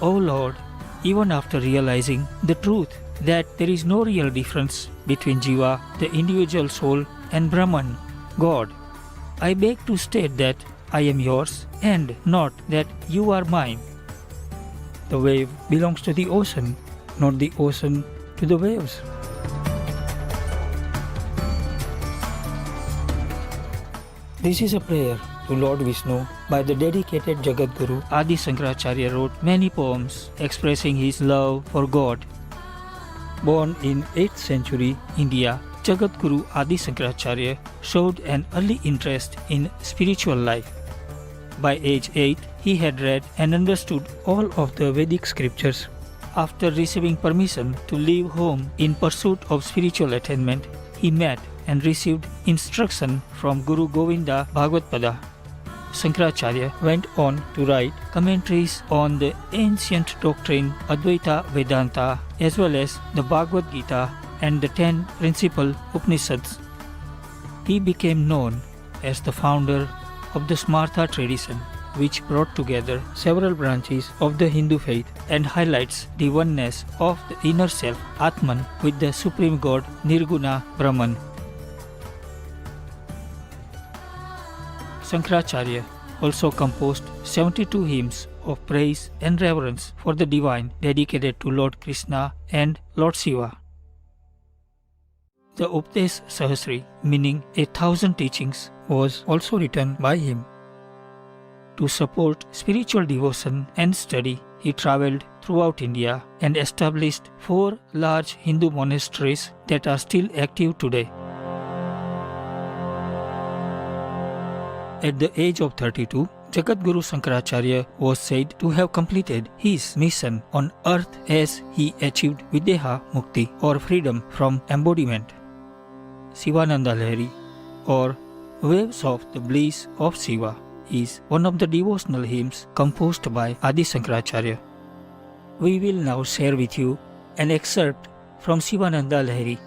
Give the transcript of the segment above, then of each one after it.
O Lord, even after realizing the truth that there is no real difference between Jiva, the individual soul, and Brahman, God, I beg to state that I am yours and not that you are mine. The wave belongs to the ocean, not the ocean to the waves. This is a prayer to Lord Vishnu by the dedicated Jagatguru. Adi Shankaracharya wrote many poems expressing his love for God. Born in 8th century India, Jagatguru Adi Shankaracharya showed an early interest in spiritual life. By age 8, he had read and understood all of the Vedic scriptures. After receiving permission to leave home in pursuit of spiritual attainment, he met and received instruction from Guru Govinda Bhagavad-pada. Shankaracharya went on to write commentaries on the ancient doctrine Advaita Vedanta as well as the Bhagavad Gita and the 10 principal Upanishads. He became known as the founder of the Smartha tradition, which brought together several branches of the Hindu faith and highlights the oneness of the inner self, Atman, with the Supreme God, Nirguna Brahman. Shankaracharya also composed 72 hymns of praise and reverence for the divine dedicated to Lord Krishna and Lord Shiva. The Updesh Sahasri, meaning 1,000 teachings, was also written by him. To support spiritual devotion and study, he travelled throughout India and established 4 large Hindu monasteries that are still active today. At the age of 32, Jagatguru Shankaracharya was said to have completed his mission on earth as he achieved Videha Mukti or freedom from embodiment. Shivananda Lahari or Waves of the Bliss of Shiva is one of the devotional hymns composed by Adi Shankaracharya. We will now share with you an excerpt from Shivananda Lahari.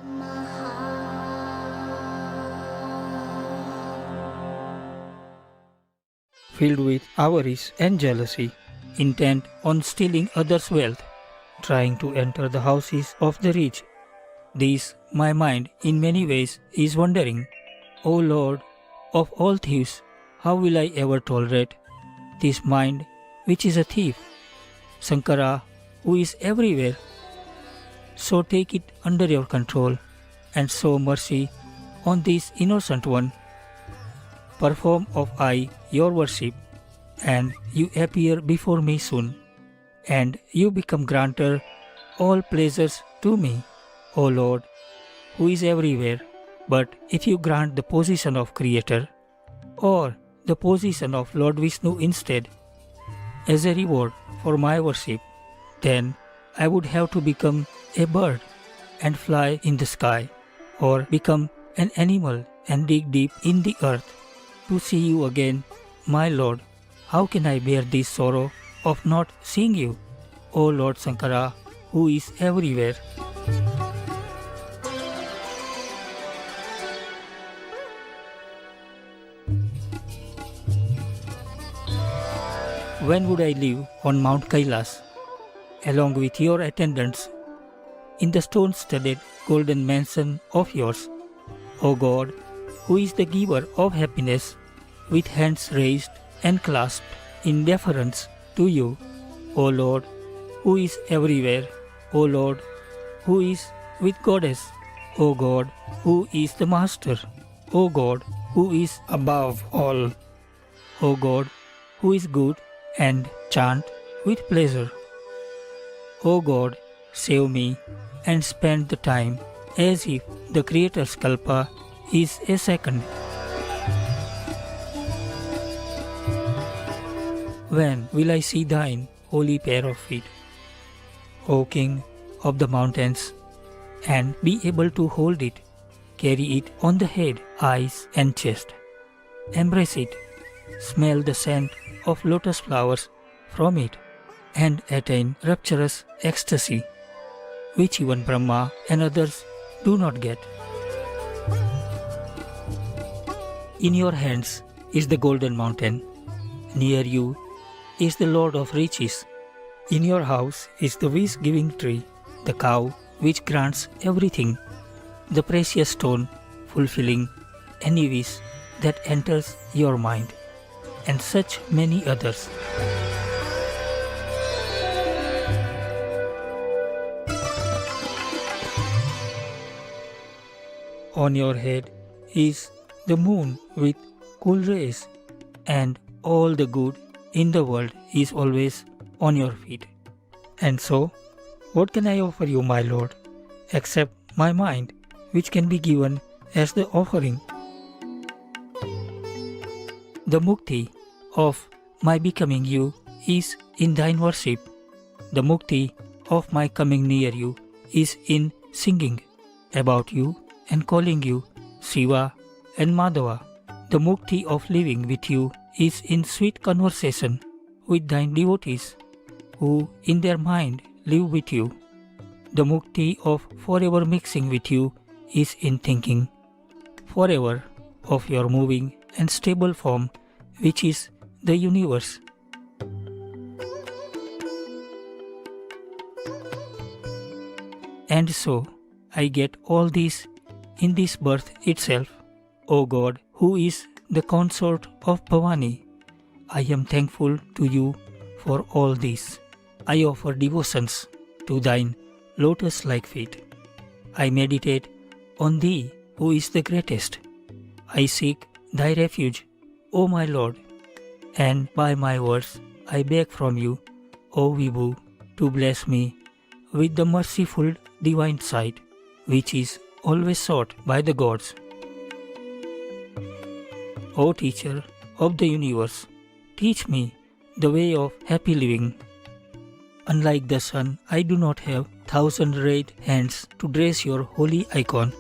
Filled with avarice and jealousy, intent on stealing others' wealth, trying to enter the houses of the rich. This, my mind, in many ways is wondering, O Lord of all thieves, how will I ever tolerate this mind which is a thief? Shankara, who is everywhere, so take it under your control and show mercy on this innocent one. Perform of I your worship, and you appear before me soon, and you become granter all pleasures to me, O Lord, who is everywhere. But if you grant the position of Creator, or the position of Lord Vishnu instead, as a reward for my worship, then I would have to become a bird and fly in the sky, or become an animal and dig deep in the earth to see you again, my Lord. How can I bear this sorrow of not seeing you, O Lord Shankara, who is everywhere? When would I live on Mount Kailas, along with your attendants, in the stone-studded golden mansion of yours, O God, who is the giver of happiness, with hands raised and clasped in deference to you, O Lord, who is everywhere, O Lord, who is with Goddess, O God, who is the Master, O God, who is above all, O God, who is good and chant with pleasure. O God, save me and spend the time as if the Creator's Kalpa is a second. When will I see thine holy pair of feet, O King of the mountains, and be able to hold it, carry it on the head, eyes and chest, embrace it, smell the scent of lotus flowers from it, and attain rapturous ecstasy, which even Brahma and others do not get. In your hands is the golden mountain, near you is the Lord of riches, In your house is the wish-giving tree, the cow which grants everything, the precious stone fulfilling any wish that enters your mind, and such many others. On your head is the moon with cool rays, and all the good in the world is always on your feet. And so, what can I offer you, my Lord, except my mind, which can be given as the offering? The mukti of my becoming you is in thine worship. The mukti of my coming near you is in singing about you and calling you Shiva and Madhava. The mukti of living with you is in sweet conversation with thine devotees, who in their mind live with you. The mukti of forever mixing with you is in thinking forever of your moving and stable form, which is the universe. And so I get all this in this birth itself. O God, who is the consort of Bhavani, I am thankful to you for all this. I offer devotions to thine lotus-like feet. I meditate on thee, who is the greatest. I seek thy refuge, O my Lord, and by my words I beg from you, O Vibhu, to bless me with the merciful divine sight, which is always sought by the gods. O teacher of the universe, teach me the way of happy living. Unlike the sun, I do not have 1,000 red hands to dress your holy icon.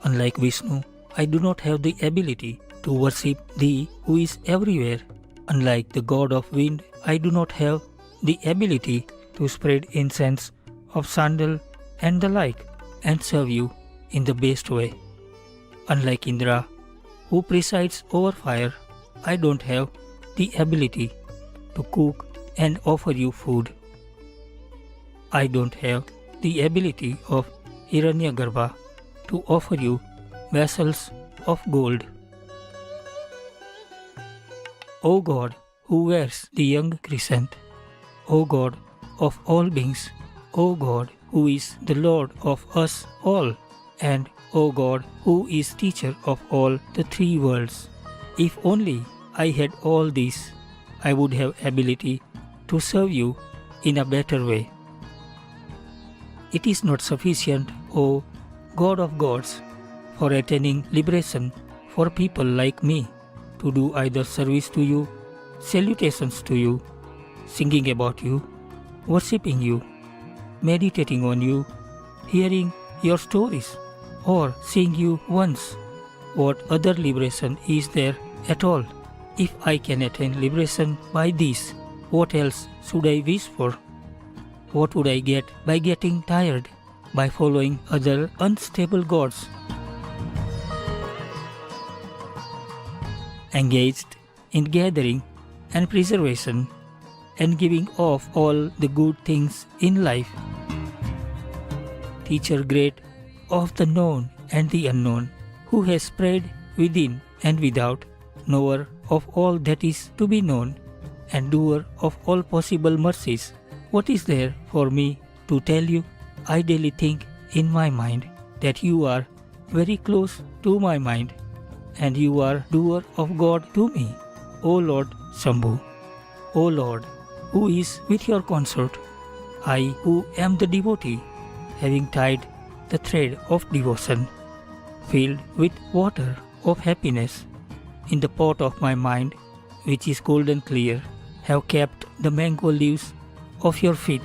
Unlike Vishnu, I do not have the ability to worship thee who is everywhere. Unlike the god of wind, I do not have the ability to spread incense of sandal and the like and serve you in the best way. Unlike Indra, who presides over fire, I don't have the ability to cook and offer you food. I don't have the ability of Hiranyagarbha to offer you vessels of gold. O God, who wears the young crescent, O God of all beings, O God, who is the Lord of us all, and O God, who is teacher of all the three worlds. If only I had all this, I would have ability to serve you in a better way. It is not sufficient, O God of gods, for attaining liberation for people like me to do either service to you, salutations to you, singing about you, worshipping you, meditating on you, hearing your stories, or seeing you once. What other liberation is there at all? If I can attain liberation by this, what else should I wish for? What would I get by getting tired, by following other unstable gods? Engaged in gathering and preservation and giving off all the good things in life. Teacher great of the known and the unknown, who has spread within and without, knower of all that is to be known, and doer of all possible mercies. What is there for me to tell you? I daily think in my mind that you are very close to my mind, and you are doer of God to me, O Lord Shambhu. O Lord, who is with your consort, I who am the devotee, having tied the thread of devotion, filled with water of happiness, in the pot of my mind, which is golden clear, have kept the mango leaves of your feet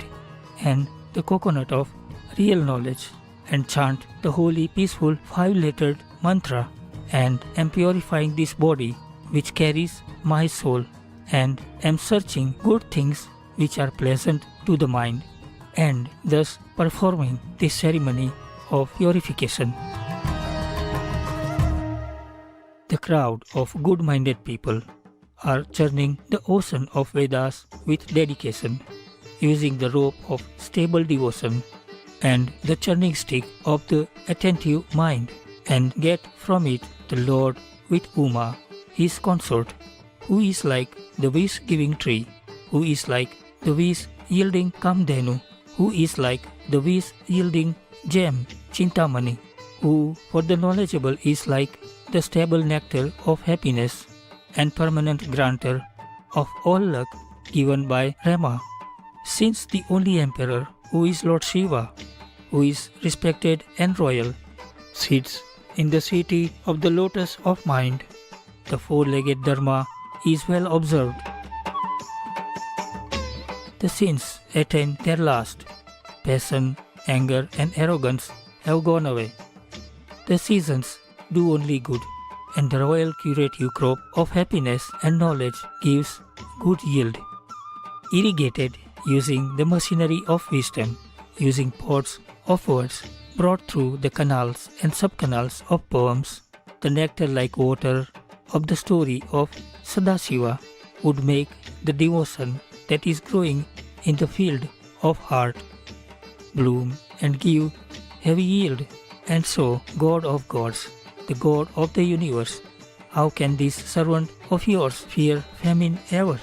and the coconut of real knowledge, and chant the holy peaceful 5-lettered mantra, and am purifying this body which carries my soul, and am searching good things which are pleasant to the mind, and thus performing this ceremony of purification. The crowd of good-minded people are churning the ocean of Vedas with dedication, using the rope of stable devotion and the churning stick of the attentive mind, and get from it the Lord with Uma, his consort, who is like the wish-giving tree, who is like the wish-yielding Kamdhenu, who is like the wish-yielding gem Chintamani, who for the knowledgeable is like the stable nectar of happiness and permanent granter of all luck given by Rama, since the only emperor, who is Lord Shiva, who is respected and royal, sits in the city of the lotus of mind. The four-legged Dharma is well observed. The sins attain their last. Passion, anger and arrogance have gone away. The seasons do only good, and the royal curative crop of happiness and knowledge gives good yield. Irrigated using the machinery of wisdom, using pots of words brought through the canals and subcanals of poems, the nectar-like water of the story of Sadashiva would make the devotion that is growing in the field of heart bloom and give heavy yield. And so, God of gods, the God of the universe, how can this servant of yours fear famine ever?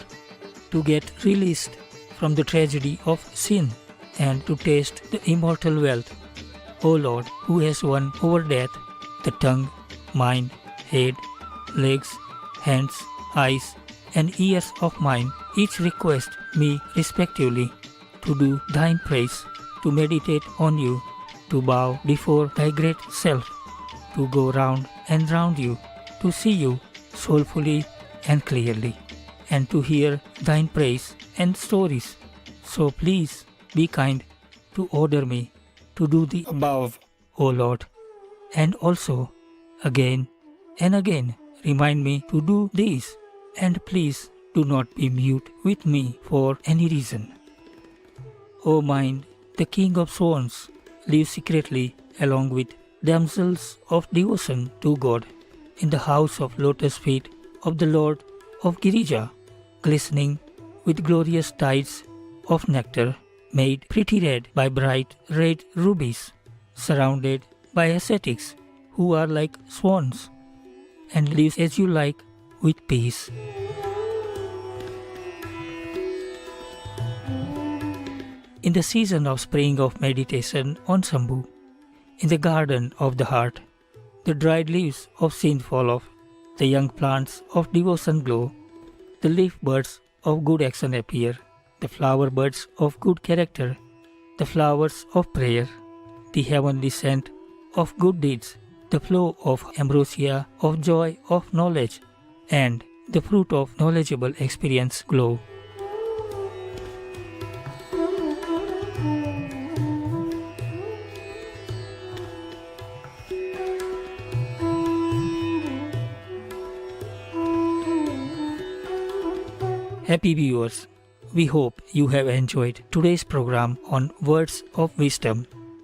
To get released from the tragedy of sin and to taste the immortal wealth, O Lord, who has won over death, the tongue, mind, head, legs, hands, eyes, and ears of mine, each request me respectively to do thine praise, to meditate on you, to bow before thy great self, to go round and round you, to see you soulfully and clearly, and to hear thine praise and stories. So please be kind to order me to do the above, O Lord, and also again and again remind me to do this, and please do not be mute with me for any reason. O mind, the king of swans, live secretly along with damsels of devotion to God in the house of lotus feet of the Lord of Girija, glistening with glorious tides of nectar, made pretty red by bright red rubies, surrounded by ascetics who are like swans, and live as you like with peace. In the season of spring of meditation on Shambhu, in the garden of the heart, the dried leaves of sin fall off, the young plants of devotion glow, the leaf buds of good action appear, the flower buds of good character, the flowers of prayer, the heavenly scent of good deeds, the flow of ambrosia of joy of knowledge, and the fruit of knowledgeable experience glow. Happy viewers, we hope you have enjoyed today's program on Words of Wisdom.